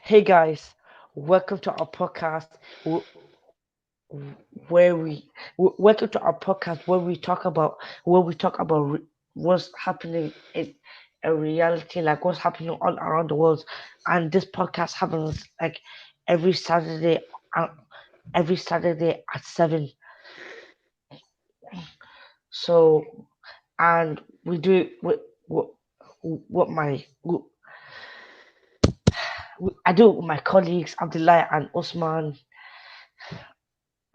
Hey guys, welcome to our podcast where welcome to our podcast where we talk about what's happening in reality, like what's happening all around the world. And this podcast happens like every Saturday, uh, every Saturday at 7. So and we do it with what what my I do it with my colleagues Abdullahi and Usman,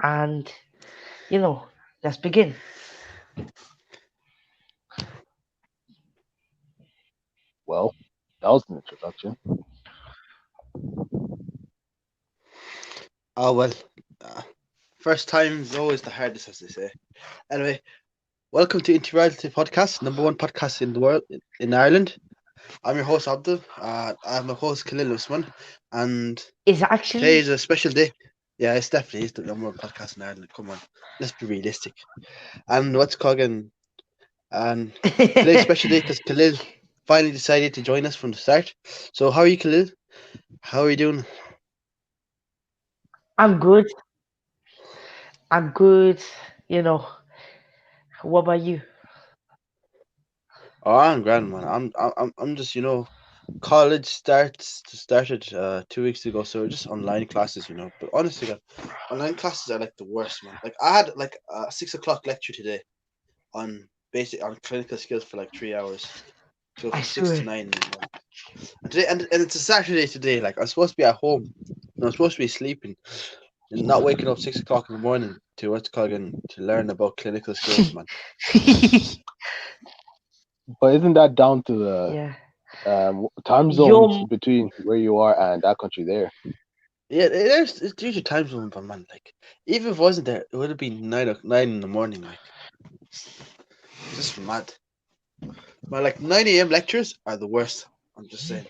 and you know, let's begin. Well, that was an introduction. Oh well, uh, first time is always the hardest, as they say. Anyway, welcome to Interrogative Podcast, number one podcast in the world in Ireland. I'm your host Abdul. I'm my host Khalil Usman, and Is today actually is a special day. Yeah, it's definitely is the number one podcast in Ireland. Come on, let's be realistic. And what's Coggin? And today's a special day because Khalil finally decided to join us from the start. So how are you, Khalil? How are you doing? I'm good. I'm good. You know, what about you? Oh, I'm grand, man. I'm just college started 2 weeks ago, so just online classes, But honestly, God, online classes are like the worst, man. Like I had like a 6 o'clock lecture today on clinical skills for like 3 hours, so I from six to swear. nine in the morning. And today, and it's a Saturday today. Like I'm supposed to be at home, and I'm supposed to be sleeping, and not waking up 6 o'clock in the morning to what's called again to learn about clinical skills, man. But isn't that down to the Yeah. time zones Your between where you are and that country there? Yeah, it's usually time zone, but man, like even if it wasn't there, it would have been 9 in the morning. Like just mad. But like 9 a.m. lectures are the worst. I'm just saying.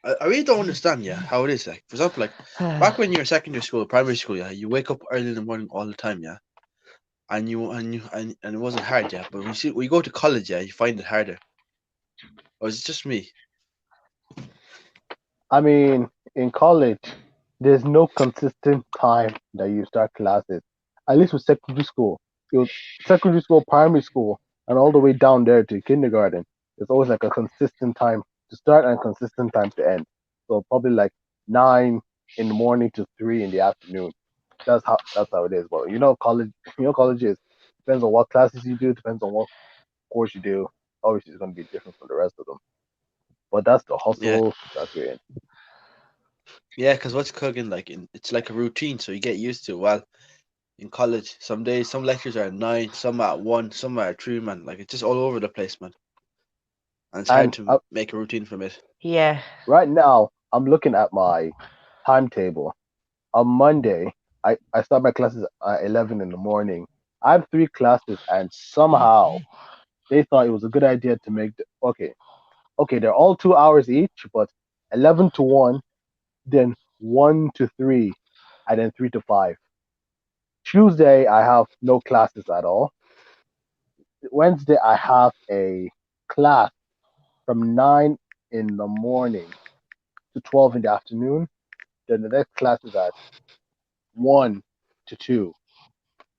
I really don't understand. Yeah, how it is. Like for example, like back when you were secondary school, primary school, yeah, you wake up early in the morning all the time, yeah, and it wasn't hard, yeah. But when you go to college, yeah, you find it harder. Or is it just me? I mean, in college, there's no consistent time that you start classes. At least with secondary school, it was secondary school, primary school, and all the way down there to kindergarten. It's always like a consistent time to start and consistent time to end. So probably like 9 in the morning to 3 in the afternoon. That's how it is. But college, college is depends on what classes you do, depends on what course you do. Obviously, it's going to be different from the rest of them. But that's the Yeah, hustle that we're in. yeah. Because what's cooking like it's like a routine, so you get used to it. Well, in college, some days some lectures are at 9, some at 1, some are at 3, man. Like it's just all over the place, man. And it's hard And to make a routine from it. yeah. right now, I'm looking at my timetable. On Monday, I start my classes at 11 in the morning. I have three classes, and somehow they thought it was a good idea to make okay, they're all 2 hours each, but 11 to 1, then 1 to 3, and then 3 to 5. Tuesday, I have no classes at all. Wednesday, I have a class from 9 in the morning to 12 in the afternoon. Then the next class is at 1 to 2.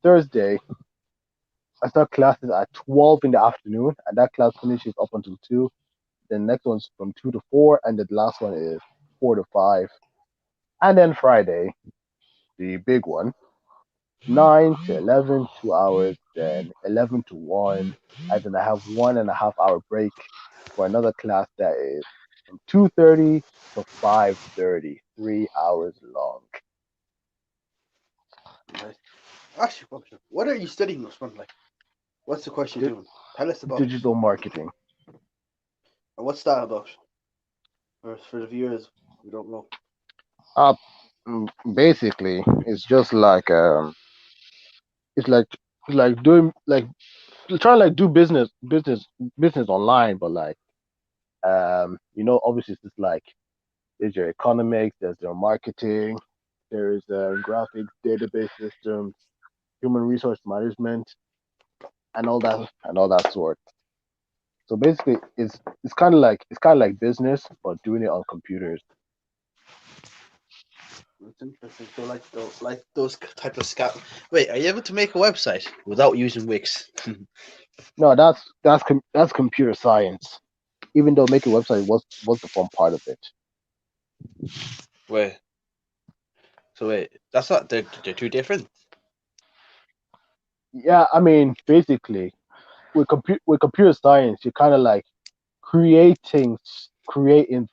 Thursday, I start classes at 12 in the afternoon, and that class finishes up until 2. The next one's from 2 to 4, and the last one is 4 to 5. And then Friday, the big one, 9 to 11, 2 hours, then 11 to 1, and then I have 1.5 hour break for another class that is from 2:30 to 5:30, 3 hours long. Right. Ask you a question. What are you studying, Usman? Like, what's the course you're Di- doing? Tell us about it. Digital marketing. And what's that about? For the viewers who don't know. Uh, Basically, it's just like it's like it's like doing like trying to like do business online, but like obviously it's just like there's your economics, there's your marketing, there's graphics, database systems, human resource management, and all that sort. So basically, it's kind of like business, but doing it on computers. That's interesting. So like those type of scout. Wait, are you able to make a website without using Wix? No, that's computer science. Even though making a website was the fun part of it. Wait, so wait, that's not they're two different. Yeah, I mean, basically, with computer science, you're kind of like creating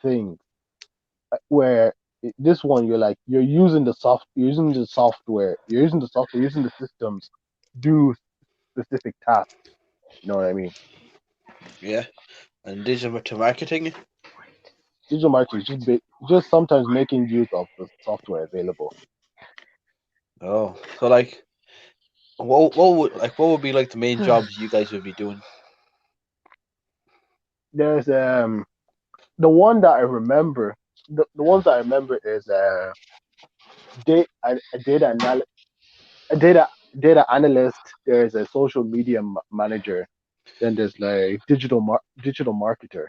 things. Where this one, you're using using the systems, do specific tasks. You know what I mean? Yeah, and digital to marketing. Digital marketing is just sometimes making use of the software available. Oh, so like what would be like the main jobs you guys would be doing? There's the one that I remember. The ones that I remember is a data data analyst. There's a social media manager. Then there's like digital marketer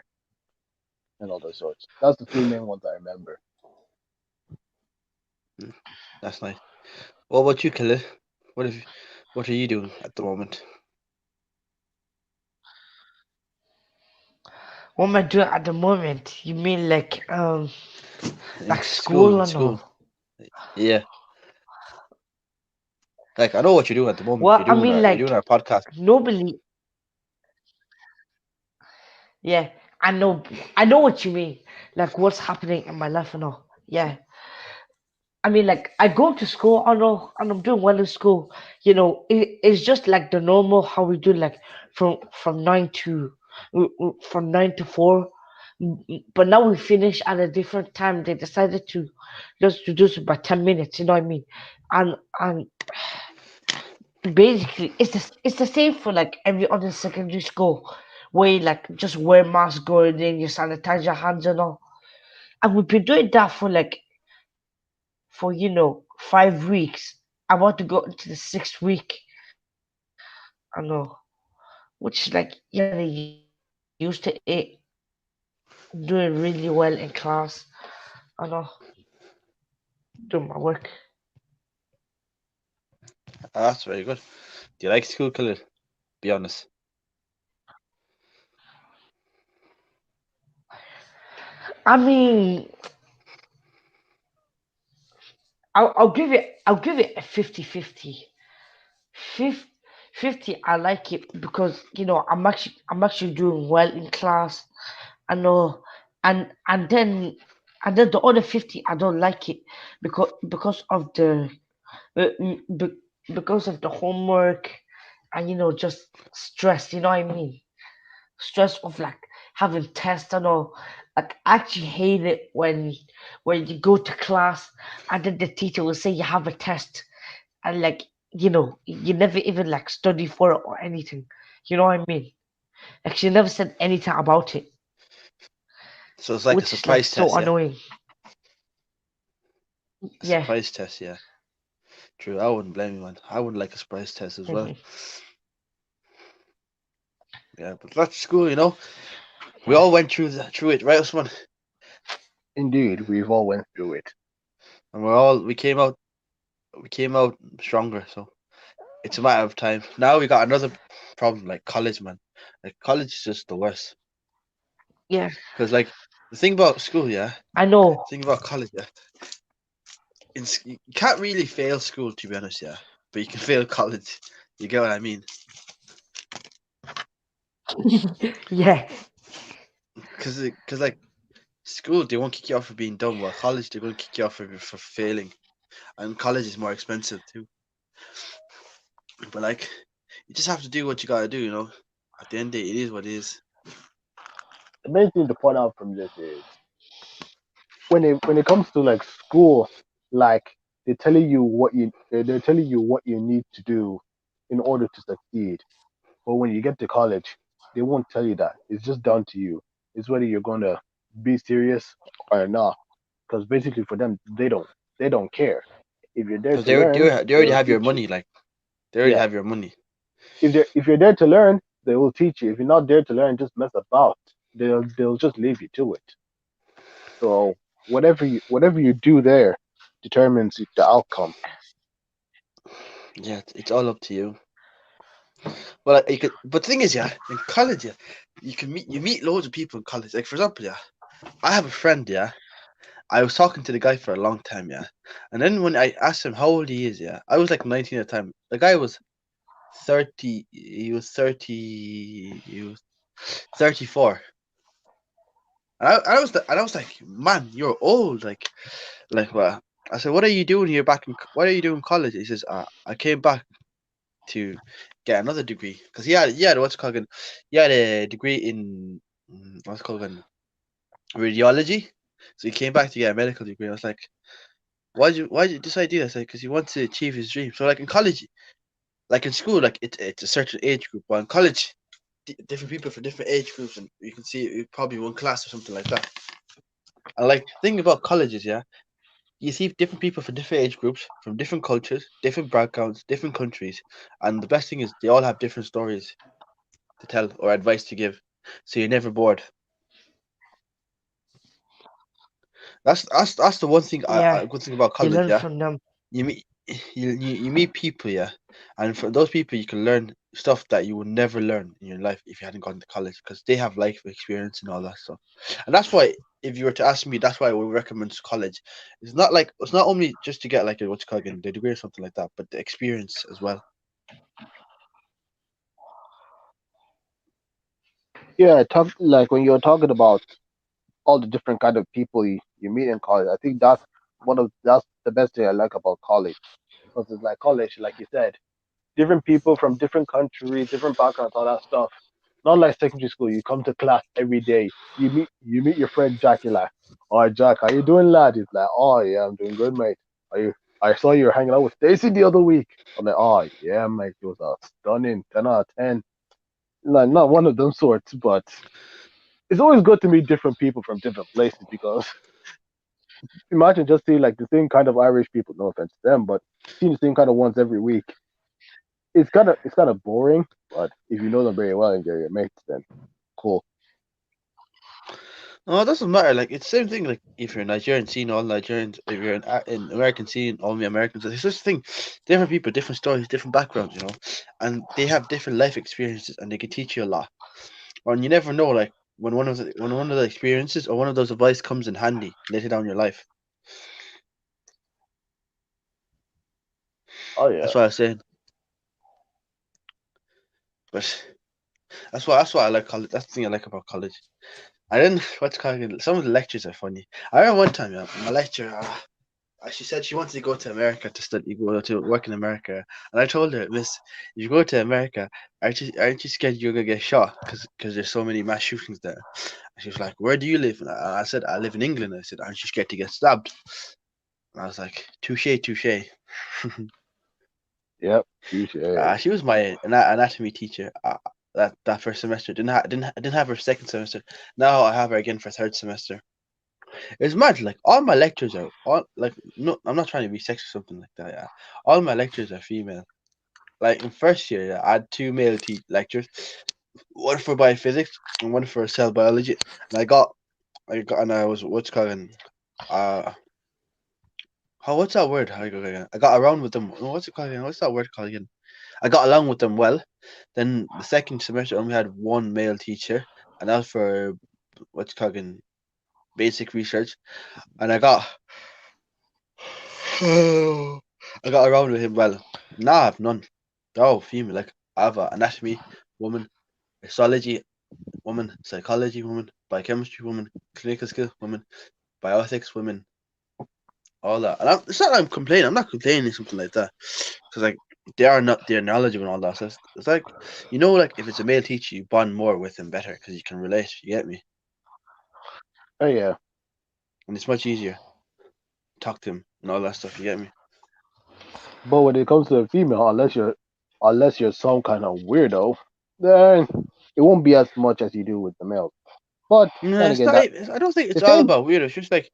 and all those sorts. That's the three main ones I remember. Hmm, that's nice. What about you, Khalil? What have you, what are you doing at the moment? What am I doing at the moment? You mean In like school, school in and school. all? Yeah, like I know what you're doing at the moment. Well, I mean You're doing like our podcast. nobody. Yeah, I know. I know what you mean. Like what's happening in my life and all. Yeah. I mean, like I go to school, I know, and I'm doing well in school. It's just like the normal how we do, like from from 9 to 4. But now we finish at a different time. They decided to just reduce it by 10 minutes. You know what I mean? And basically, it's the same for like every other secondary school, where you like just wear masks going in, you sanitize your hands and all. And we've been doing that for 5 weeks. I want to go into the 6th week. I know, which is like you're kind of used to it. Doing really well in class. I know, doing my work. Ah, that's very good. Do you like school, Khalil? Be honest. I mean, I'll give it a 50-50. 50, 50, I like it because I'm actually doing well in class. I know, and then the other 50 I don't like it uh, mm, be- because of the homework and just stress. You know what I mean? Stress of like having tests and all. Like I actually hate it when you go to class and then the teacher will say you have a test and like you never even like study for it or anything. You know what I mean? Like she never said anything about it, So it's like a which is like surprise so test, yeah. annoying. A Yeah. surprise test, yeah. True. I wouldn't blame you, man. I would like a surprise test as well. Mhm. Yeah, but that's school, We Yeah. all went through it, right, Usman? Indeed, we've all went through it. And we came out stronger. So it's a matter of time. Now we got another problem, like college, man. Like college is just the worst. Yeah. Cause like the thing about school, yeah. I know. The thing about college, yeah. You can't really fail school, to be honest, yeah. But you can fail college. You get what I mean? Yeah. Cause like school, they won't kick you off for being dumb. While college, they're gonna kick you off for failing. And college is more expensive too. But like, you just have to do what you gotta do. At the end of the day, it is what it is. The main thing to point out from this is when it comes to like school, like they're telling you what you need to do in order to succeed. But when you get to college, they won't tell you that. It's just down to you. It's whether you're gonna be serious or not. Because basically for them, they don't care. If you're there Because to learn, they already they'll have your teach you. money. Like they already Yeah. have your money. If you're there to learn, They will teach you. If you're not there to learn, just mess about. They'll just leave you to it. So whatever you do there determines the outcome. Yeah, it's all up to you. Well, like, you could, but the thing is, yeah, in college, yeah, you meet loads of people in college. Like for example, yeah, I have a friend, yeah. I was talking to the guy for a long time, yeah, and then when I asked him how old he is, yeah, I was like 19 at the time. The guy was 30. He was 30. He was 34. And I was like, man, you're old. Like, well, I said, what are you doing here back in? What are you doing in college? He says, I came back to get another degree because he had what's it called again? He had a degree in what's it called again? Radiology. So he came back to get a medical degree. I was like, why'd you decide to do that? Because he wants to achieve his dream. So like in college, like in school, like it's a certain age group, but in college, different people for different age groups, and you can see probably one class or something like that. And like the thing about colleges, yeah, you see different people from different age groups, from different cultures, different backgrounds, different countries, and the best thing is they all have different stories to tell or advice to give, so you're never bored. That's the one thing Yeah, I good thing about you college, learn yeah. from them. You meet you meet people, yeah, and from those people you can learn stuff that you would never learn in your life if you hadn't gone to college because they have life experience and all that stuff. And that's why, if you were to ask me, that's why I would recommend college. It's not only just to get like a what's it called again, the degree or something like that, but the experience as well. Yeah, talk like when you're talking about all the different kind of people you meet in college. I think that's the best thing I like about college because it's like college, like you said, different people from different countries, different backgrounds, all that stuff. Not like secondary school. You come to class every day. You meet your friend Jack. You're like, "Oh Jack, how you doing, lad?" He's like, "Oh yeah, I'm doing good, mate. Are you? I saw you were hanging out with Stacy the other week." I'm like, "Oh yeah, mate. It was a stunning 10 out of 10." Like not one of them sorts, but it's always good to meet different people from different places because imagine just seeing like the same kind of Irish people. No offense to them, but seeing the same kind of ones every week. It's kind of boring. But if you know them very well and they're your mates, then cool. No, it doesn't matter. Like it's the same thing. Like if you're Nigerian, seeing all Nigerians. If you're in American, seeing all the Americans. It's just a thing. Different people, different stories, different backgrounds. And they have different life experiences, and they can teach you a lot. And you never know, like when one of the experiences or one of those advice comes in handy later down your life. Oh yeah. That's what I was saying. But that's why I like college. That's the thing I like about college. And then what's called again, some of the lectures are funny. I remember one time, yeah, my lecturer, she said she wanted to go to America to study, go to work in America, and I told her, Miss, if you go to America, aren't you scared you're gonna get shot? Because there's so many mass shootings there. And she was like, where do you live? And I said, I live in England. I said, aren't you scared to get stabbed? And I was like, touche, touche. Yep. Touche. She was my anatomy teacher. That first semester I didn't have her second semester. Now I have her again for third semester. It's mad. Like all my lectures are all like no. I'm not trying to be sexist or something like that. Yeah, all my lectures are female. Like in first year, yeah, I had two male lectures, one for biophysics and one for cell biology. And and I was what's called uh what's that word? How you go again? I got around with them. What's it called again? What's that word called again? I got along with them well. Then the second semester, I only had one male teacher, and that was for what's called again, basic research. And I got around with him well. Now I have none. They're all female. Like I have a anatomy woman, histology woman, psychology woman, biochemistry woman, clinical skill woman, bioethics women, all that. And it's not that I'm complaining. I'm not complaining something like that because like they are not they're knowledgeable and all that. So it's like like if it's a male teacher, you bond more with them better because you can relate. You get me? Oh yeah. And it's much easier to talk to them and all that stuff. You get me? But when it comes to the female, unless you're some kind of weirdo, then it won't be as much as you do with the male. But No, then it's again, not. that I don't think the it's all same. about weird. It's just like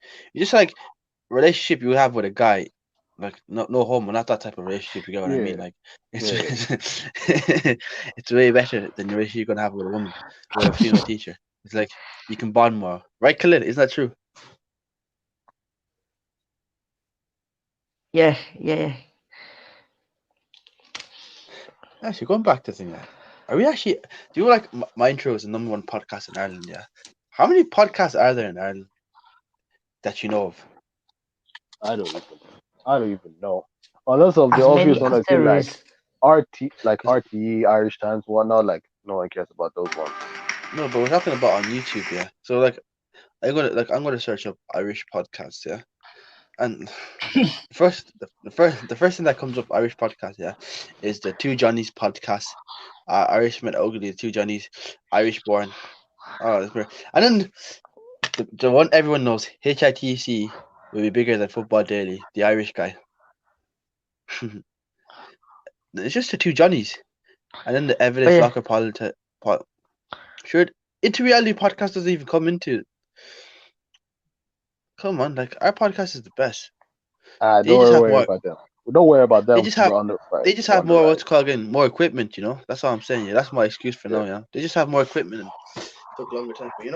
relationship you have with a guy. Like no homo, not that type of relationship. You get what I mean? Yeah, Like it's yeah, yeah. it's way better than the relationship you're gonna have with a woman, with a female teacher. It's like you can bond more, right, Khalil? Isn't that true? Yeah, yeah. Actually, going back to the thing, yeah. Are we actually? Do you know, like my intro is the number one podcast in Ireland? Yeah. How many podcasts are there in Ireland that you know of? I don't even, I don't even know. Unless of the As obvious many one, as I say there like is. like 'Cause- RTE, Irish Times, whatnot. Like no one cares about those ones. no, but we're talking about on YouTube, yeah. So I'm gonna search up Irish podcasts, yeah. And the first thing that comes up Irish podcast, yeah, is the Two Johnnies podcast. Irishman Ugly, the Two Johnnies, Irish Born. Oh, that's great. And then the one everyone knows, HITC will be bigger than Football Daily, the Irish guy. It's just the Two Johnnies. And then the Oh Evidence yeah, Locker sure, into reality podcast doesn't even come into. Come on, like our podcast is the best. They Don't just have worry more. about them. Don't worry about They them just because have. we're on the right. They just We're have on the more right. what's called again, more equipment. That's all I'm saying. Yeah, that's my excuse for Yeah. now. Yeah, they just have more equipment and took longer time. But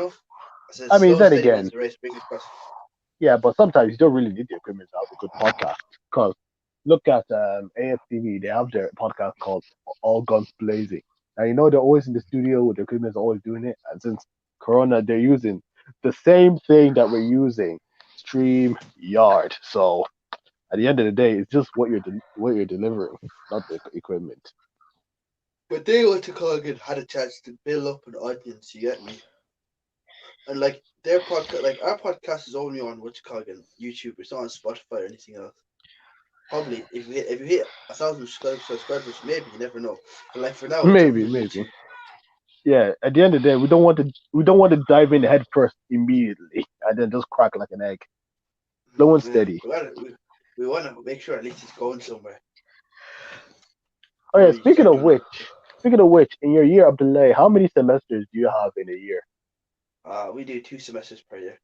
I said I mean, slow and then steady wins again, the race. Fingers crossed. yeah, but sometimes you don't really need the equipment to have a good podcast. Because look at AFTV, they have their podcast called All Guns Blazing. And they're always in the studio with the equipment, always doing it. And since Corona, they're using the same thing that we're using, Stream Yard. So at the end of the day, it's just what you're delivering, not the equipment. But they went to Colgan had a chance to build up an audience. You get me? And like their podcast, like our podcast is only on what's called again YouTube. It's not on Spotify or anything else. Probably if you hit 1,000 subscribers, maybe you never know. But like for now, it's only Maybe, on maybe. YouTube. Yeah. At the end of the day, we don't want to dive in head first immediately and then just crack like an egg. Slow and Yeah, steady. we want to make sure at least it's going somewhere Oh before yeah, we start doing it. speaking of which, in your year of delay, how many semesters do you have in a year? We do 2 semesters per year,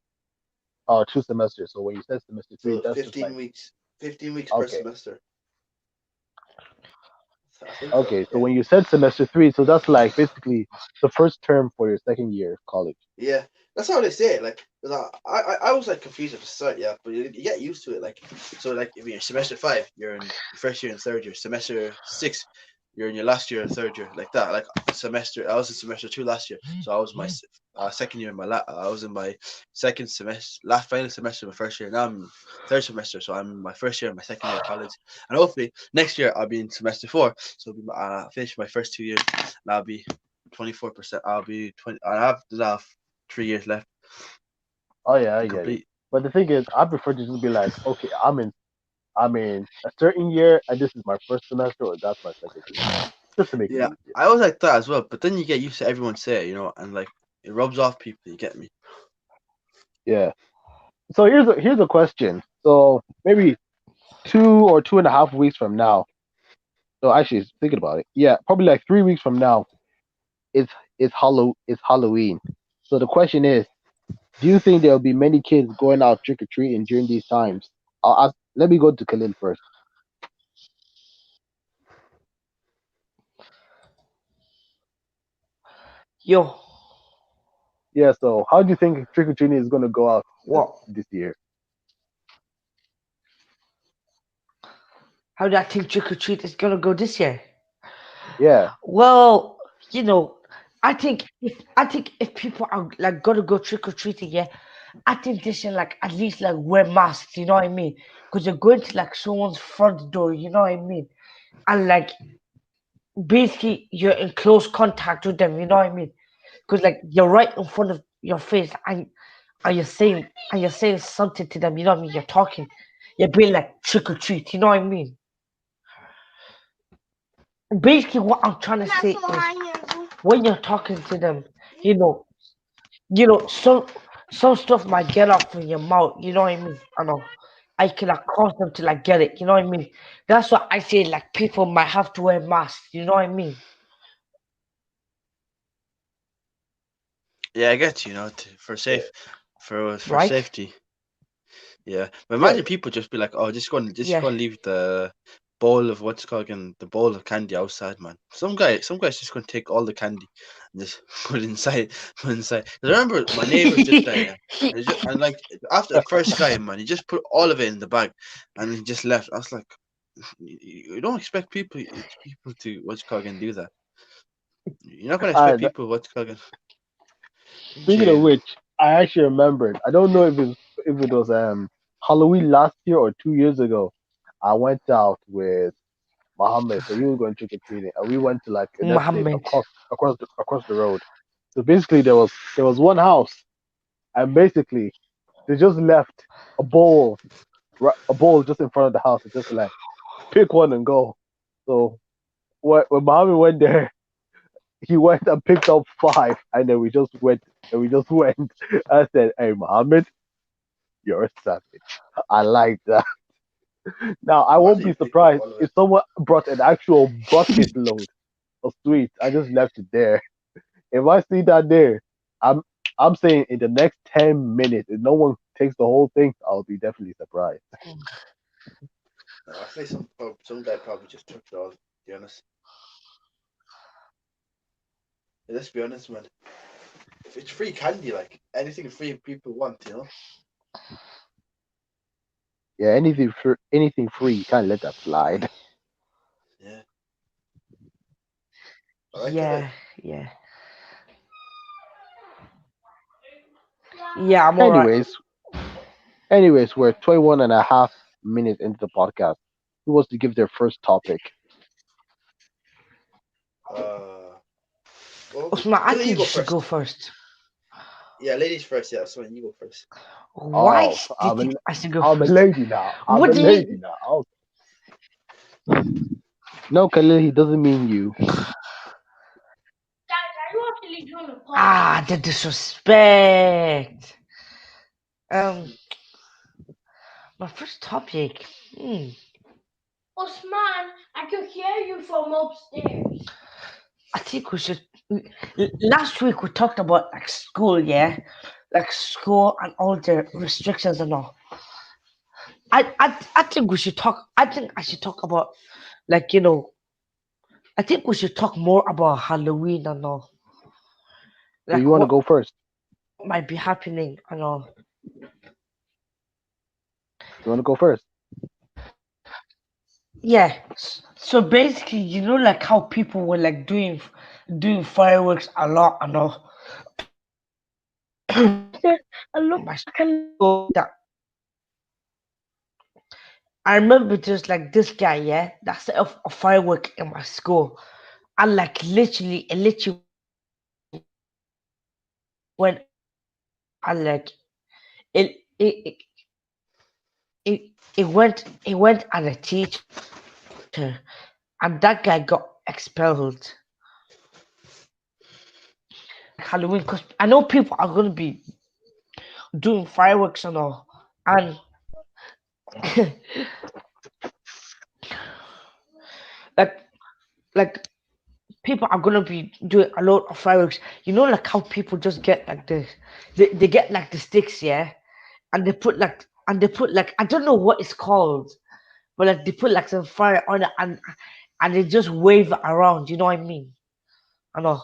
Oh, 2 semesters. So when you said semester three, so that's just like 15 weeks. 15 weeks per okay, semester. I think so. okay. So Yeah, when you said semester three, so that's like basically the first term for your second year of college. yeah. That's how they say it. Like, 'cause I was like confused at the start. Yeah, but you get used to it. Like, so like if you're semester five, you're in your first year and third year. Semester six, you're in your last year and third year. Like that. Like semester, I was in semester two last year, so I was my second year in I was in my second semester, last final semester of my first year. Now I'm third semester, so I'm in my first year of my second year of college, and hopefully next year I'll be in semester four. So finish my first 2 years, and I'll be 24%. I'll be 20. I have 3 years left Oh yeah, I to get it. complete. But the thing is, I prefer to just be like, okay, I'm in a certain year, and this is my first semester, or that's my second semester, just to make it Yeah, easier. I was like that as well. But then you get used to everyone say it, and like it rubs off people. You get me? Yeah. So here's a question. So maybe 2 or 2.5 weeks from now. So actually, thinking about it, yeah, probably like 3 weeks from now. It's Halloween. So the question is, do you think there'll be many kids going out trick or treating during these times? Let me go to Khalil first. yo, Yeah. So how do you think trick or treating is going to go out what? this year? How do I think trick or treat is gonna go this year? Yeah. Well, you know, I think if people are like gonna go trick or treating, yeah, I think they should like at least like wear masks. You know what I mean? Because you're going to like someone's front door. You know what I mean? And like basically you're in close contact with them. You know what I mean? Because like you're right in front of your face, and you're saying something to them. You know what I mean? You're talking. You're being like trick or treat. You know what I mean? Basically, what I'm trying to say is when you're talking to them, you know, some stuff might get off in your mouth. You know what I mean? I know. I can like cause them to like get it. You know what I mean? That's why I say like people might have to wear masks. You know what I mean? Yeah, I get you. For Yeah. safe, for Right? safety. Yeah, but Yeah, imagine people just be like, "Oh, just Yeah. go and leave the bowl of what's called again, the bowl of candy outside, man." Some guy's just gonna take all the candy and just put it inside, put it inside. 'Cause I remember my neighbors did that, yeah, and like after the first guy, man, he just put all of it in the bag, and he just left. I was like, you don't expect people to what's called again do that. You're not gonna expect and people what's called again speaking of to. which, I actually remembered. I don't know if it was Halloween last year or 2 years ago. I went out with Mohammed, so he was going trick or treating, and we went to like an estate Mohammed. across the road. So basically, there was one house, and basically they just left a bowl a bowl just in front of the house, and just like pick one and go. So when Mohammed went there, he went and picked up five, and then we just went and we just went. I said, "Hey, Mohammed, you're a savage. I like that." Now I won't Imagine be you picked up surprised all of if it. someone brought an actual bucket load of sweets. I just left it there. If I see that there, I'm I'm saying in the next 10 minutes, if no one takes the whole thing, I'll be definitely surprised. No, I think some guy probably just took it all. To be honest, let's be honest, man. If it's free candy, like anything free people want, you know. Yeah, anything free, you can't let that slide. Yeah. All right, Khalil. Yeah, yeah. Yeah, I'm alright. Anyways, anyways, we're 21 and a half minutes into the podcast. Who wants to give their first topic? Uh, well, Usman, I Khalil, you think you go should go first. first. Yeah, ladies first. Yeah, so you go first. Why Oh, do you think I should go I'm a first? lady now. I'm What a do lady you now. Oh, no, Khalil, he doesn't mean you. the disrespect. Um, my first topic. Hmm. Usman, I could hear you from upstairs. I think we should. Last week we talked about like school, yeah, like school and all the restrictions and all. I think we should talk. I think I should talk about like I think we should talk more about Halloween and all, So you like want to go first? what might be happening and all. You want to go first? Yeah. So basically, like how people were like doing fireworks a lot and all. A lot my school that I remember just like this guy, yeah, that set off a firework in my school. And like literally went and like it it it it went at a teacher, and that guy got expelled. Like Halloween, because I know people are gonna be doing fireworks and all, and like like people are gonna be doing a lot of fireworks. Like how people just get like they get like the sticks, yeah, and they put like I don't know what it's called, but like they put like some fire on it and they just wave it around. You know what I mean? I know.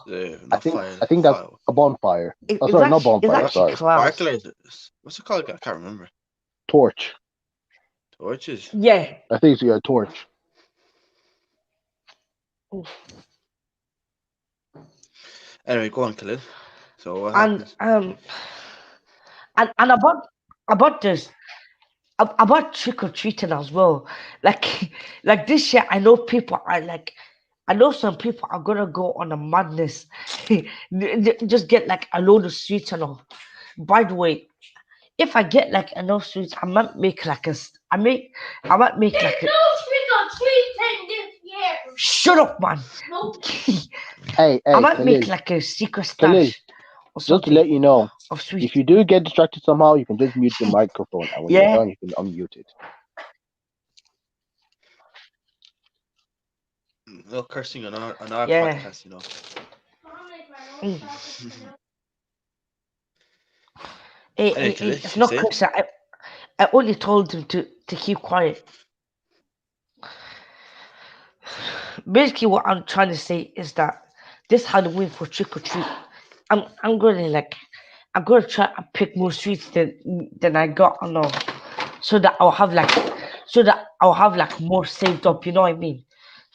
I Not think fire, I think that's fire. a bonfire. Oh, It's sorry, not actually it's bonfire. Not actually Sorry, clouds. sparklers. What's it called? I can't remember. torch. Torches. Yeah. I think it's your torch. Anyway, go on, Khalil. So what And happens? and about this about trick or treating as well. Like like this year, I know people are like. I know some people are gonna go on a madness, just get like a load of sweets and all. By the way, if I get like enough sweets, I might make like I might make like a. No trick or treating this year. Shut up, man. No. Hey, I hey, might make Khalil, like a secret Khalil. stash or Just to something let you know, of if sweets. you do get distracted somehow, you can just mute your microphone, and when you're Yeah. done, you can unmute it. No cursing on our Yeah. podcast, you know. Mm. It, Anyway, it, Khalil, it's you not saying? cursing. I only told him to keep quiet. Basically, what I'm trying to say is that this Halloween for trick or treat, I'm gonna like I'm gonna try and pick more sweets than I got on so that I'll have like more saved up. You know what I mean?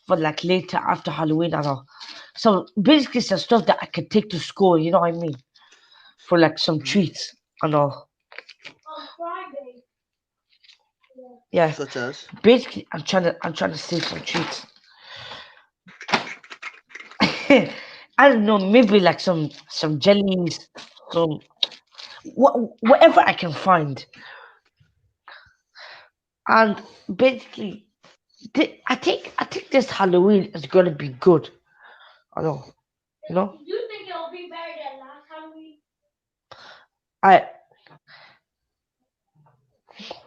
For like later after Halloween and all. So basically, some stuff that I can take to school. You know what I mean? For like some Mhm. treats and all. Yeah. Such as. Basically, I'm trying to save some treats. I don't know, maybe like some jellies, some whatever I can find. And basically, I think this Halloween is gonna be good. I know, you know. I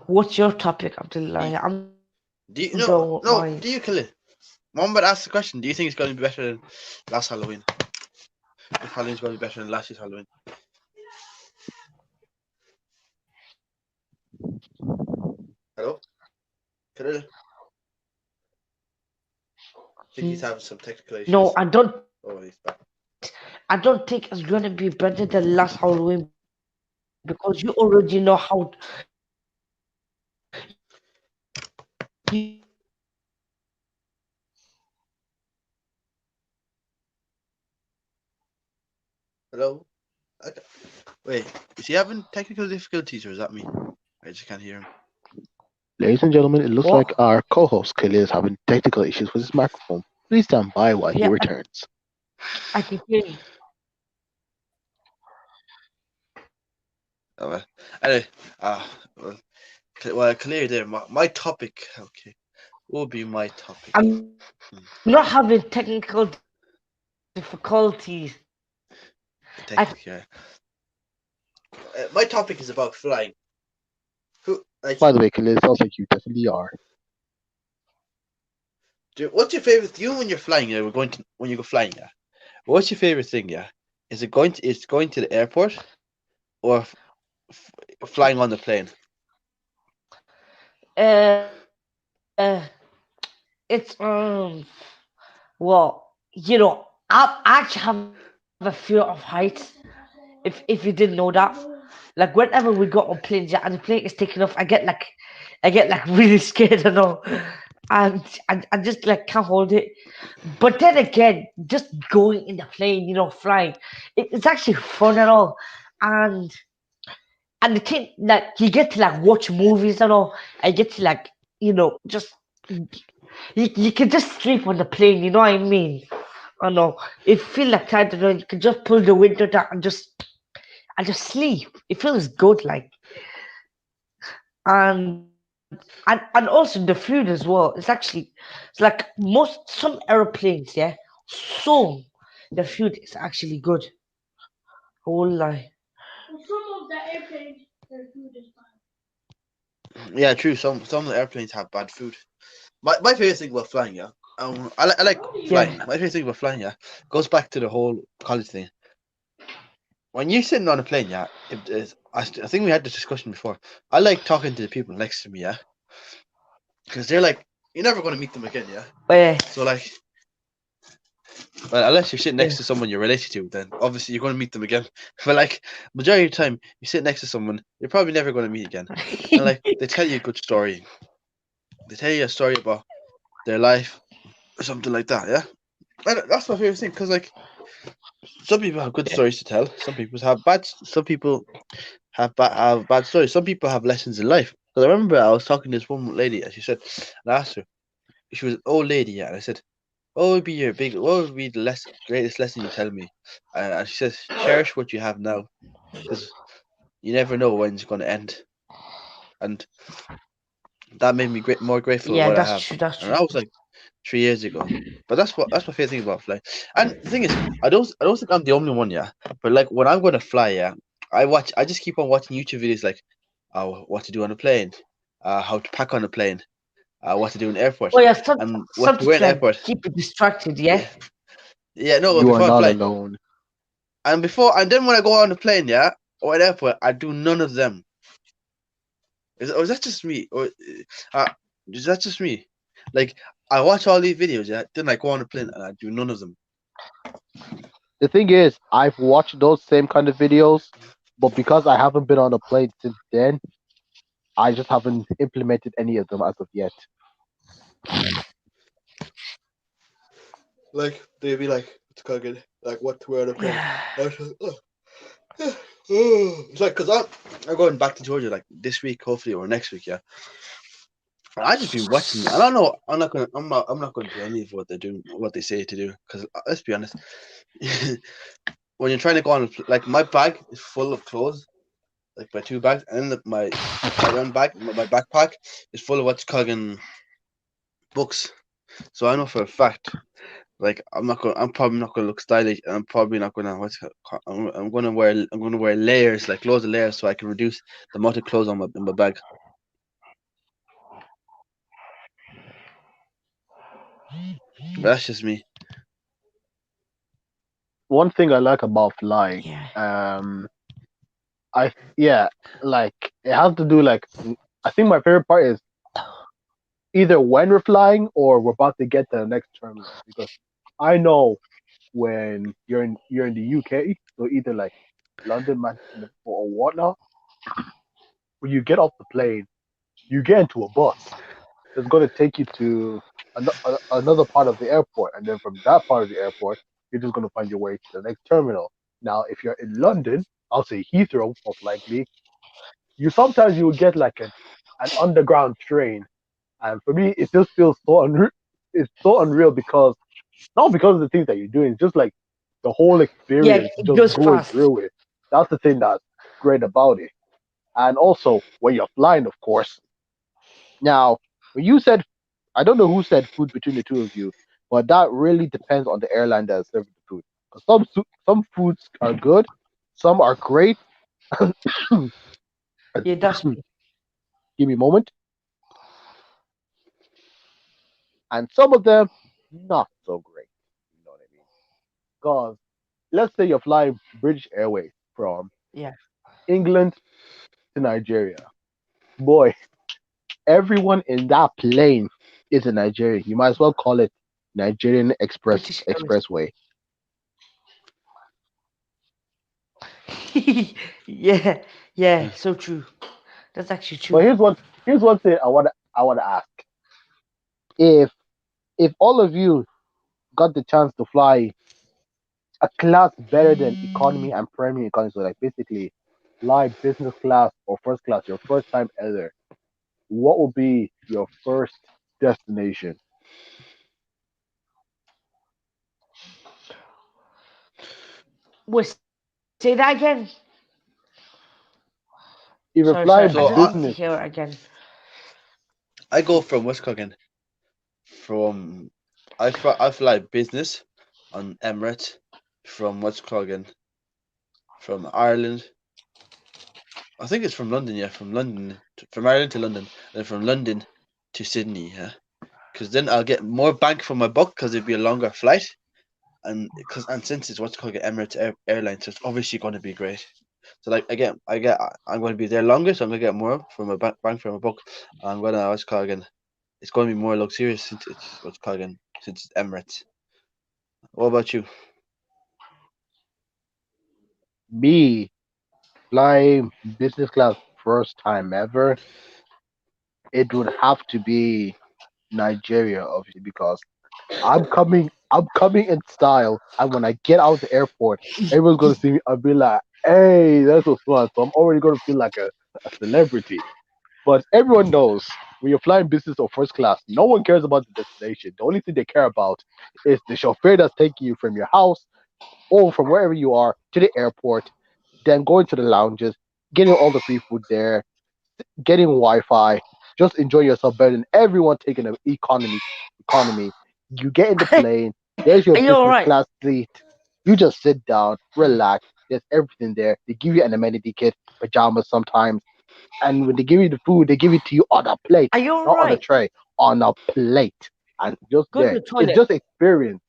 What's your topic, Abdullahi? I'm done with Do you mine. no? Do you, Khalil? Mohammed asked the question. Do you think it's going to be better than last Halloween? If Halloween's going to be better than last year's Halloween? Hello, Khalil. I think he's having some technical No, issues. Oh, he's back. I don't think it's gonna be better than last Halloween because you already know you already know how Hello. Okay. Wait, is he having technical difficulties or is that me? I just can't hear him. Ladies and gentlemen, it looks like what? our co-host Khalil is having technical issues with his microphone. Please stand by while he Yeah, returns. I can hear you. Oh, well. Anyway, well, clear there. My topic. Okay, what will be my topic? I'm Hmm. not having technical difficulties. I Technically, yeah. My topic is about flying. Who like? By the way, Khalil, it sounds like you definitely are. What's your favorite? You when you're flying, yeah, we're going to when you go flying, yeah. What's your favorite thing, yeah? Is going to the airport or flying on the plane? uh it's well, I actually have a fear of heights. If you didn't know that, like whenever we go on planes, yeah, and the plane is taking off, I get like really scared and all, and I just like can't hold it. But then again, just going in the plane, flying, it's actually fun and all, and and the thing like you get to like watch movies and all. I get to like just you can just sleep on the plane. You know what I mean? I know. If you feel like tired, you can just pull the window down and just sleep. It feels good, like, and also the food as well. It's like some airplanes, yeah. Some the food is actually good. I won't lie. Yeah, true. Some of the airplanes have bad food. My favorite thing about flying, yeah. I like flying. Yeah, My favorite thing about flying, yeah, goes back to the whole college thing. When you're sitting on a plane, yeah, if there's, I think we had this discussion before. I like talking to the people next to me, yeah, because they're like you're never going to meet them again, yeah. So yeah, like, well, unless you're sitting next to someone yeah. you're related to, then obviously you're going to meet them again. But like majority of the time, you sit next to someone you're probably never going to meet again, and like they tell you a good story. They tell you a story about their life or something like that, yeah. And that's my favorite thing because like some people have good stories to tell. Some people have bad. Some people have bad stories. Some people have lessons in life. Because I remember I was talking to this one lady, and she said, and I asked her, she was an old lady, yeah, and I said, what would be the greatest lesson you tell me? And she says, cherish what you have now, because you never know when it's going to end. And that made me more grateful of what I Yeah, have. that's true. And That's that was true. like 3 years ago. But that's my favorite thing about flying. And the thing is, I don't think I'm the only one, yeah. But like when I'm gonna fly, yeah, I just keep on watching YouTube videos like what to do on a plane, how to pack on a plane, what to do in airport, Oh yeah, and what to something wear in to like airport. keep you distracted. Yeah. Yeah. Yeah, no, You are before I not fly. alone. And then when I go on the plane, yeah, or at airport, I do none of them. Or is that just me? Or uh, is that just me? Like I watch all these videos, yeah. Then I go on a plane and I do none of them. The thing is, I've watched those same kind of videos, but because I haven't been on a plane since then, I just haven't implemented any of them as of yet. Like they'd be like, "It's cooking." Like what to wear on a plane. Yeah. I was like, it's like because I'm going back to Georgia like this week, hopefully, or next week, yeah. And I just been watching. I don't know. I'm not gonna. I'm not going to do any of what they're doing, what they say to do. Because let's be honest, when you're trying to go on, like my bag is full of clothes, like my two bags, and my carry-on bag, my backpack is full of what's called books. So I know for a fact, like I'm not going. I'm probably not going to look stylish, and I'm probably not going to. I'm going to wear. I'm going to wear layers, like loads of layers, so I can reduce the amount of clothes on my bag. But that's just me. One thing I like about flying, Yeah. I yeah, like it has to do like I think my favorite part is either when we're flying or we're about to get to the next terminal because I know when you're in the UK, so either like London, Manchester, Liverpool, or whatnot, when you get off the plane, you get into a bus that's going to take you to another part of the airport, and then from that part of the airport, you're just going to find your way to the next terminal. Now, if you're in London, I'll say Heathrow, most likely, you will get like an underground train, and for me, it just feels so unreal. It's so unreal because not because of the things that you're doing, it's just like the whole Yeah, experience it just goes going fast. through it. That's the thing that's great about it. And also when you're flying, of course. Now, when you said, I don't know who said food between the two of you, but that really depends on the airline that is serving the food. 'Cause some foods are good, some are great. Yeah, that's Give me a moment, and some of them not so great. You know what I mean? Because let's say you're flying British Airways from yeah. England to Nigeria. Boy, everyone in that plane is a Nigerian. You might as well call it Nigerian British Airways. Expressway. Yeah, yeah, so true. That's actually But true. here's one thing I want to ask. If if all of you got the chance to fly a class better than economy and premium economy, so like basically fly business class or first class, your first time ever, what would be your first destination? Wait, say that again. If you're Sorry, sorry. I flying So just need to business, hear it again. I go from what's cooking from I fly business on Emirates from what's cooking from Ireland. I think it's from London, yeah, from Ireland to London, and then from London to Sydney, yeah. Because then I'll get more bank for my buck because it'd be a longer flight, and since it's what's called Emirates Airlines, so it's obviously going to be great. So like again, I'm going to be there longer, so I'm going to get more from my bank for my buck. I'm going to what's called again. It's going to be more luxurious since it's what's called again since it's Emirates. What about you? me flying business class first time ever, it would have to be Nigeria, obviously, because I'm coming in style, and when I get out of the airport, everyone's gonna see me. I'll be like, "Hey, that's what's fun." So I'm already gonna feel like a celebrity. But everyone knows when you're flying business or first class, no one cares about the destination. The only thing they care about is the chauffeur that's taking you from your house or from wherever you are to the airport, then going to the lounges, getting all the free food there, getting Wi-Fi, just enjoy yourself better than everyone taking an economy. You get in the plane, there's your Are you business alright? class seat. You just sit down, relax. There's everything there. They give you an amenity kit, pajamas sometimes, and when they give you the food, they give it to you on a plate, Are you not on a alright? tray, on a plate, and just Go to there. the It's toilet. just experience.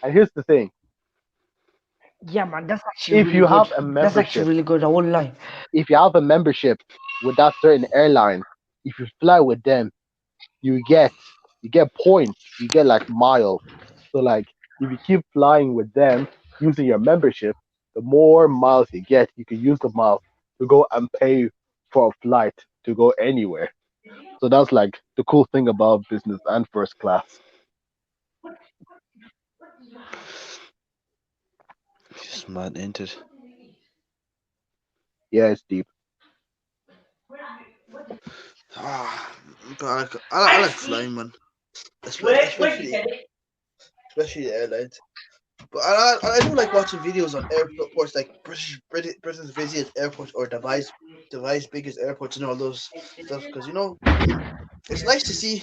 And here's the thing: Yeah, man, that's actually if really you good. have a That's actually membership, really good. I won't lie. if you have a membership with that certain airline, if you fly with them, you get you get points, you get like miles. So like if you keep flying with them using your membership, the more miles you get, you can use the miles to go and pay for a flight to go anywhere. So that's like the cool thing about business and first class. Just mad into it. Yeah, it's deep. Ah, but I like flying, man. Especially the airlines. But I do like watching videos on airports like Britain's busiest airport or Dubai's biggest airports and all those stuff because it's nice to see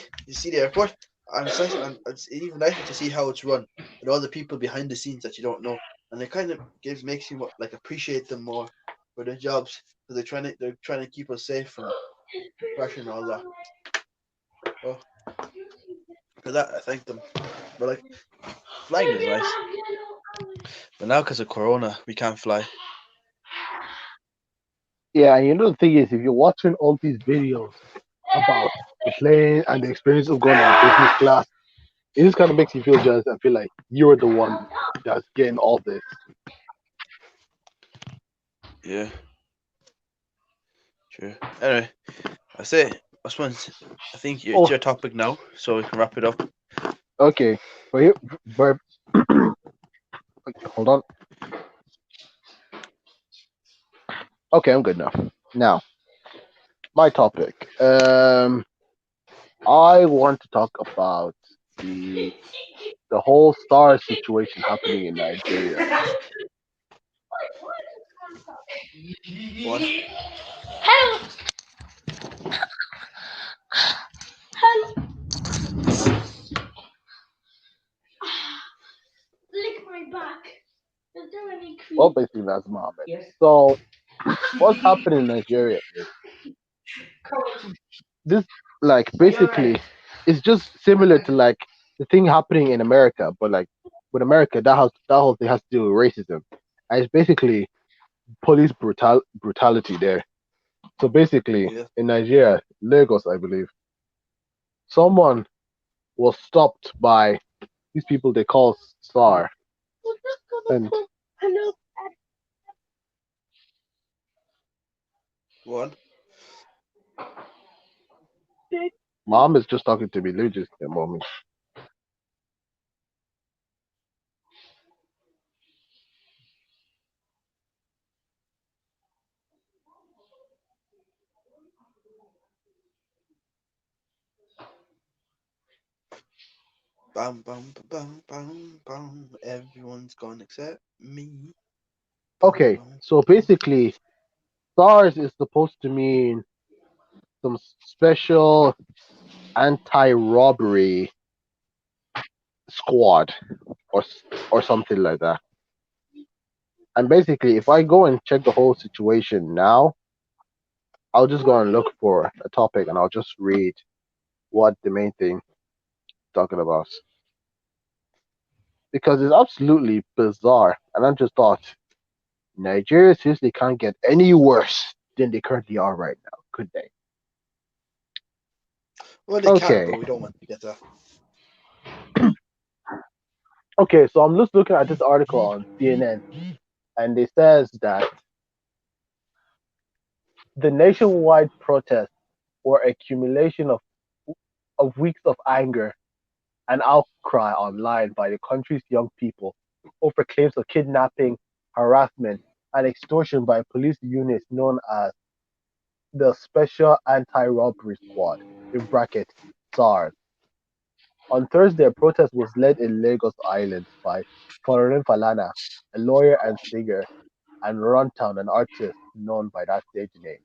the airport and it's even nicer to see how it's run and all the people behind the scenes that you don't know and it kind of gives makes you like appreciate them more for their jobs because they're trying to keep us safe from crashing and all that. So for that I thank them. But like flying is nice. But now because of Corona we can't fly. Yeah, and you know the thing is, if you're watching all these videos about the plane and the experience of going on business class, it just kind of makes you feel jealous and feel like you're the one that's getting all this. Yeah, sure. Anyway, I say, Usman, I think it's Oh, your topic now, so we can wrap it up. okay. But here, but hold on. Okay, I'm good now. Now, my topic. I want to talk about the the whole SARS situation happening in Nigeria. One. Well, basically, that's Mohammed. So, what's happening in Nigeria is this, like, basically, it's just similar to like the thing happening in America, but like with America, that whole thing has to do with racism, and it's basically police brutality there. So basically, Yeah. in Nigeria, Lagos, I believe, someone was stopped by these people they call SAR, and One. mom is just talking to me. Let me just get a moment. Bam, bam, bam, bam, bam. Everyone's gonna accept me. Bam, Okay, bam, so bam. basically, SARS is supposed to mean some special anti-robbery squad or something like that. And basically, if I go and check the whole situation now, I'll just go and look for a topic and I'll just read what the main thing talking about because it's absolutely bizarre. And I just thought Nigeria seriously can't get any worse than they currently are right now, could they? Well, they can, Okay, but we don't want to get that. okay. So I'm just looking at this article on CNN, and it says that the nationwide protests were accumulation of weeks of anger and outcry online by the country's young people over claims of kidnapping, harassment, and extortion by police units known as the Special Anti-Robbery Squad in brackets SARS. On Thursday, a protest was led in Lagos Island by Foreign Falana, a lawyer and singer, and Runtown, an artist known by that stage name.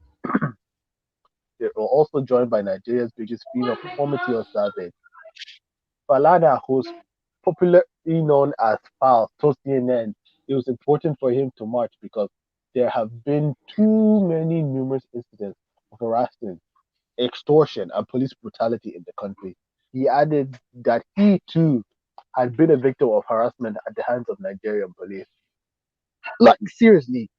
They were also joined by Nigeria's biggest female performer, Savage. Falana, who's popularly known as Fal, told CNN it was important for him to march because there have been too many numerous incidents of harassment, extortion, and police brutality in the country. He added that he too had been a victim of harassment at the hands of Nigerian police. Like seriously,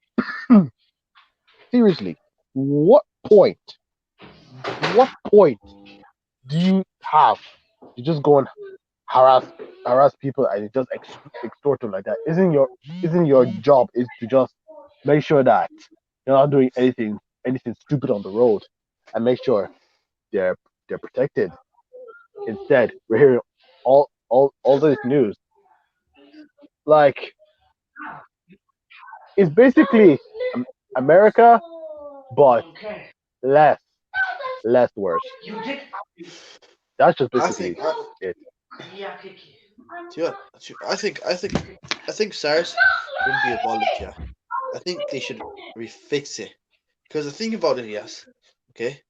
seriously, what? point? What point do you have to just go and harass people and you just extort them like that? Isn't your job is to just make sure that you're not doing anything stupid on the road and make sure they're they're protected. Instead, we're hearing all this news. Like it's basically America, but less less worse. You did. That's just I think basically it. Yeah, Kiki. to you I think SARS shouldn't be abolished. Yeah, I think they should refix it because the thing about it, yes, okay.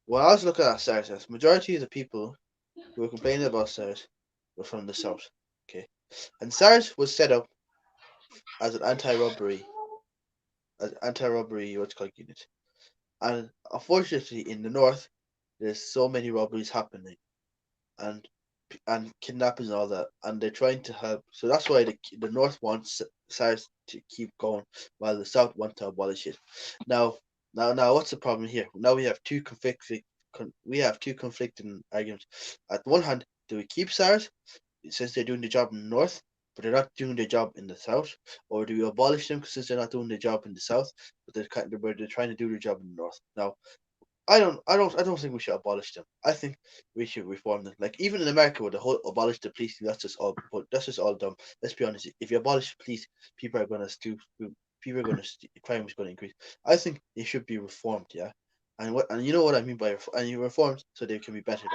When I was looking at SARS, yes, majority of the people who were complaining about SARS were from the south. Okay, and SARS was set up as an anti-robbery what's called unit. And unfortunately, in the north, there's so many robberies happening and kidnappings and all that, and they're trying to help. So that's why the north wants SARS to keep going, while the south want to abolish it. Now, what's the problem here? Now we have two conflicting arguments. At one hand, do we keep SARS since they're doing the job in the north, but they're not doing their job in the south, or do we abolish them since they're not doing their job in the south, but they're trying to do their job in the north? Now, I don't think we should abolish them. I think we should reform them. Like even in America, with the whole abolish the police thing, that's just all dumb. Let's be honest. If you abolish the police, people are gonna steal. People are gonna crime is gonna increase. I think they should be reformed. Yeah, and you know what I mean by and you reformed so they can be better.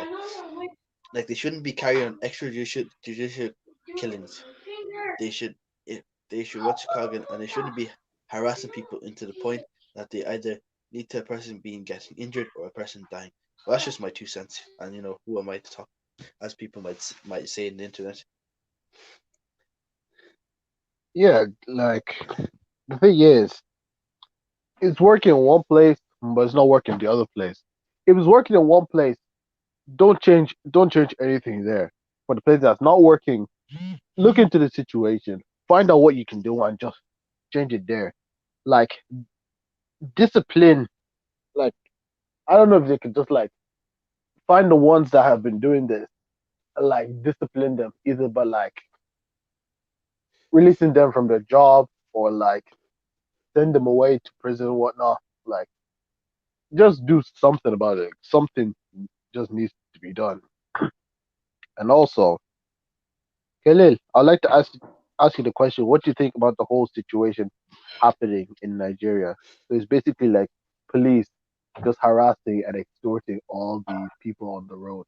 Like they shouldn't be carrying on extrajudicial killings. They should they should what's it called again, and they shouldn't be harassing people into the point that they either lead to a person being getting injured or a person dying. Well, that's just my 2 cents, and who am I to talk, as people might say in the internet. Yeah, like the thing is, it's working in one place, but it's not working in the other place. If it's working in one place, don't change anything there. For the place that's not working, look into the situation, find out what you can do, and just change it there. Like discipline, like I don't know if they could just like find the ones that have been doing this, like discipline them either by like releasing them from their job or like send them away to prison and whatnot. Like just do something about it. Something just needs to be done. And also, Khalil, I'd like to ask you the question: what do you think about the whole situation happening in Nigeria? So it's basically like police just harassing and extorting all these people on the road.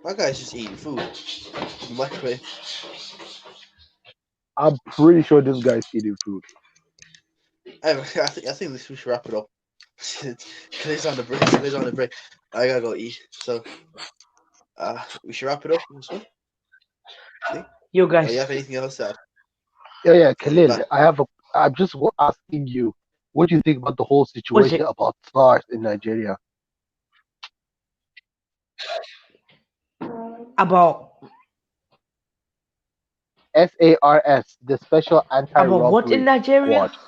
My guy's just eating food in the microwave. I'm pretty sure this guy's eating food. Anyway, I think we should wrap it up. Clay's on the break. Clay's on the break. I gotta go eat. So we should wrap it up. Usman. Think? You Or you guys, have anything else to add? Yeah, Okay, Khalil, bye. I'm just asking you, what do you think about the whole was situation it about SARS in Nigeria? about SARS, the Special what in Anti-Robbery Nigeria? Squad.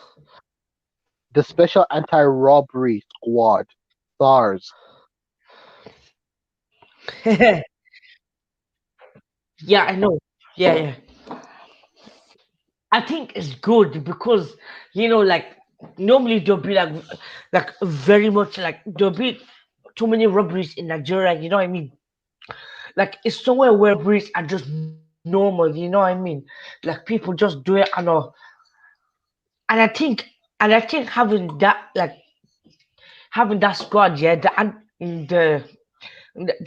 The Special Anti-Robbery Squad, SARS. Yeah, I know. Yeah, yeah. I think it's good because like normally there'll be like very much like there'll be too many robberies in Nigeria. You know what I mean? Like it's somewhere where robberies are just normal. You know what I mean? Like people just do it and all. And I think having that squad, yeah, the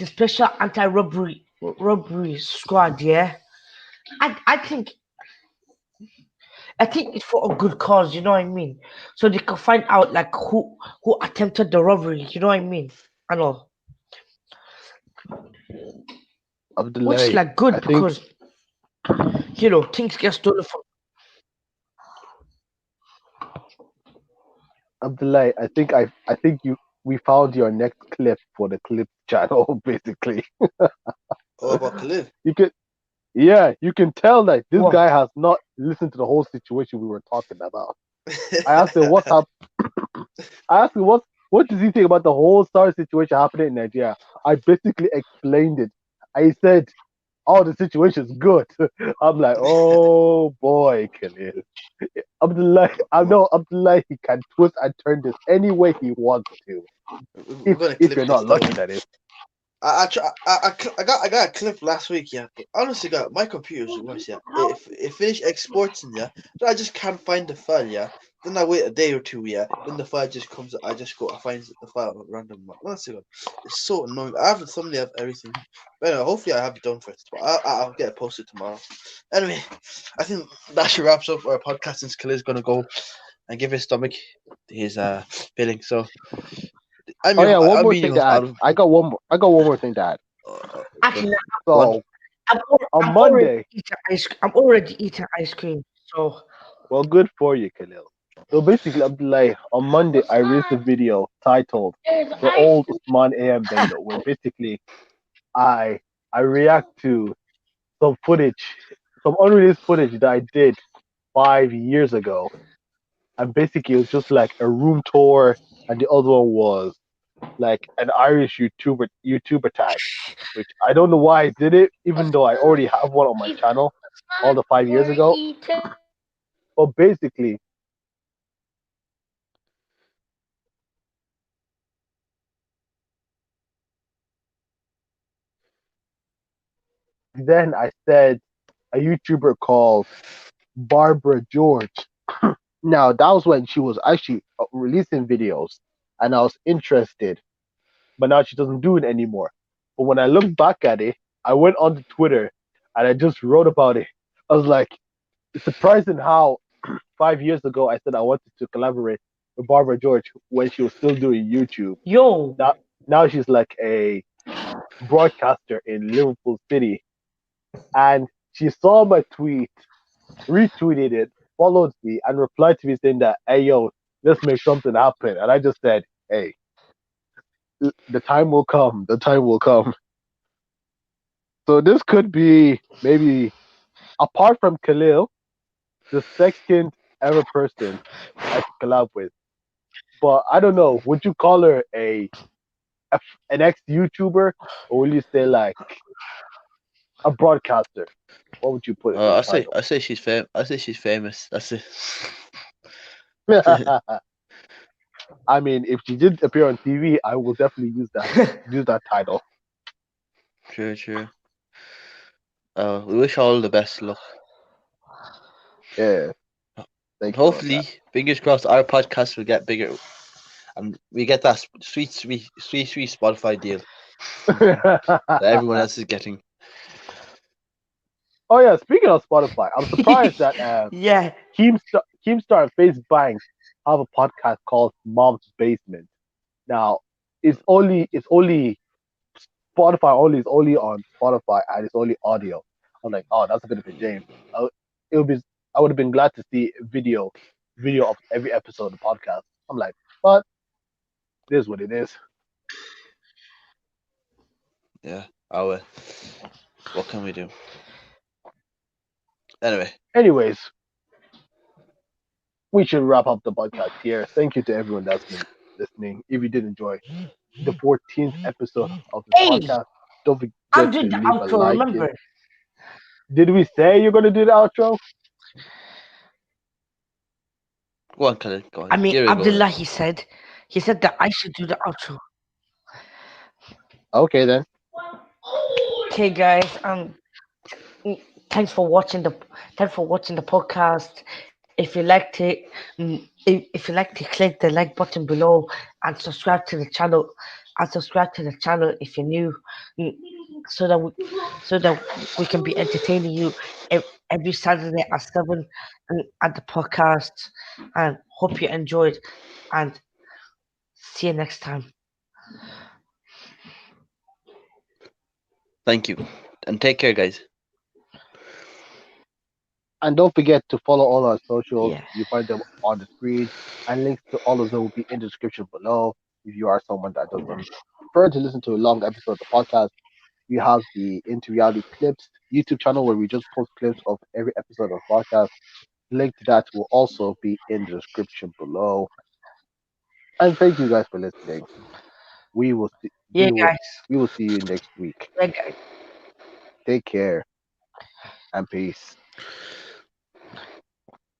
special anti-robbery squad, yeah. I think it's for a good cause, you know what I mean? So they can find out like who attempted the robbery, you know what I mean? And all. Which is Abdullahi, like good I think because things get stolen from. Abdullahi, I think we found your next clip for the clip channel, basically. Oh, about Khalil. You could Yeah, you can tell that this guy What? has not listened to the whole situation we were talking about. I asked him what's up. I asked him what does he think about the whole SARS situation happening in Nigeria. I basically explained it. I said, "Oh, the situation's good." I'm like, "Oh boy, Khalil." I know Abdullahi can twist and turn this any way he wants to. We're gonna If clip you're this not though. lucky, that is. I got a clip last week, yeah. But honestly, God, my computer's the worst, yeah. It finished exporting, yeah. So I just can't find the file, yeah. Then I wait a day or two, yeah. Then the file just comes. I just go. I find the file at random. Honestly, God, it's so annoying. I have the thumbnail of everything. But anyway, hopefully I have it done first. But I'll get it posted tomorrow. Anyway, I think that should wraps up our podcast since Khalil's gonna go and give his stomach his filling. So Oh yeah, one I'm more being thing your to host. add. I got one more thing to add. Good. Actually, Go on. So on I'm already Monday, eating ice. I'm already eating ice cream. So well, good for you, Khalil. So basically, Abdullah, on Monday, I released a video titled "The Old Usman AM Bello," where basically I I react to some footage, some unreleased footage that I did 5 years ago, and basically it was just like a room tour, and the other one was like an Irish YouTuber tag, which I don't know why I did it, even though I already have one on my channel all the 5 years ago. But basically, back then I said a YouTuber called Barbara George. Now that was when she was actually releasing videos, and I was interested. But now she doesn't do it anymore. But when I look back at it, I went onto Twitter and I just wrote about it. I was like, it's surprising how 5 years ago I said I wanted to collaborate with Barbara George when she was still doing YouTube. yo, Now, now she's like a broadcaster in Liverpool City, and she saw my tweet, retweeted it, followed me, and replied to me saying that, "Hey yo, let's make something happen." And I just said, "Hey, the time will come. The time will come." So this could be maybe apart from Khalil, the second ever person I could collab with. But I don't know. Would you call her an ex YouTuber, or will you say like a broadcaster? What would you put in the title? I say she's I say she's famous. That's it. I mean, if she did appear on TV, I will definitely use that title. True, true. We wish her all the best luck. Yeah, And thank you on hopefully, fingers crossed, our podcast will get bigger and we get that sweet Spotify deal that. that everyone else is getting. Oh yeah, speaking of Spotify, I'm surprised that yeah, Keemstar and Face Bank have a podcast called Mom's Basement. Now, it's only Spotify only is only on Spotify and it's only audio. I'm like, oh, that's a bit of a shame. I, it would be I would have been glad to see video of every episode of the podcast. I'm like, but it is what it is. Yeah. Oh well. What can we do? Anyway, Anyways, we should wrap up the podcast here. Thank you to everyone that's been listening. If you did enjoy the 14th episode of this hey, podcast, don't forget I'm to doing the leave a outro. like. Remember? Did we say you're gonna do the outro? go on, Khalid. Go I on. mean, Give it a go then. Abdullahi said. He said that I should do the outro. Okay then. Okay, guys. Mm, thanks for watching the podcast. If you liked it, if you liked it, click the like button below and subscribe to the channel. If you're new, mm, so that we can be entertaining you every Saturday at 7 at the podcast. And hope you enjoyed. And see you next time. Thank you, and take care, guys. And don't forget to follow all our socials. Yeah. You find them on the screen, and links to all of them will be in the description below. If you are someone that doesn't prefer to listen to a long episode of the podcast, We have the Into Reality Clips YouTube channel where we just post clips of every episode of podcast. Link to that will also be in the description below. And thank you guys for listening. We will see, Yeah, guys. we will see you next week. Yeah, guys. Take care and peace.